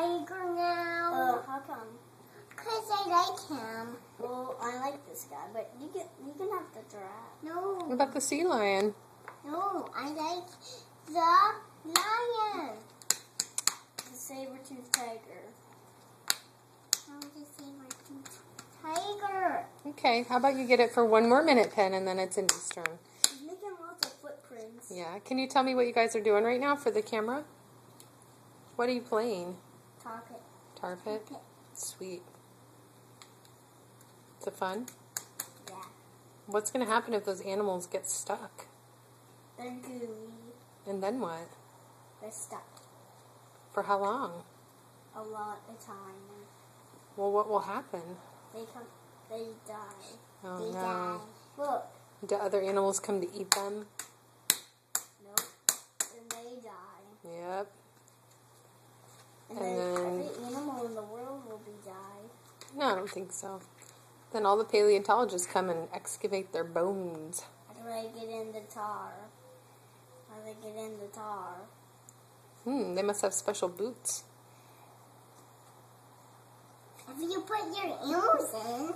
tiger now. How come? Because I like him. Well, I like this guy, but you can have the giraffe. No. What about the sea lion? No, I like the lion. The saber-toothed tiger. I want to see my tiger. Okay, how about you get it for 1 more minute, Pen, and then it's Indy's turn. He's making lots of footprints. Yeah, can you tell me what you guys are doing right now for the camera? What are you playing? Tar Pit. Tar Pit? Sweet. Is it fun? Yeah. What's going to happen if those animals get stuck? They're gooey. And then what? They're stuck For how long? a lot of time. Well, what will happen? They die. Oh, They no. die. Look. Do other animals come to eat them? Nope. And they die. Yep. And And then then- every animal in the world will be died. No, I don't think so. Then all the paleontologists come and excavate their bones. How do I get in the tar? How do I get in the tar? They must have special boots. If you put your animals in,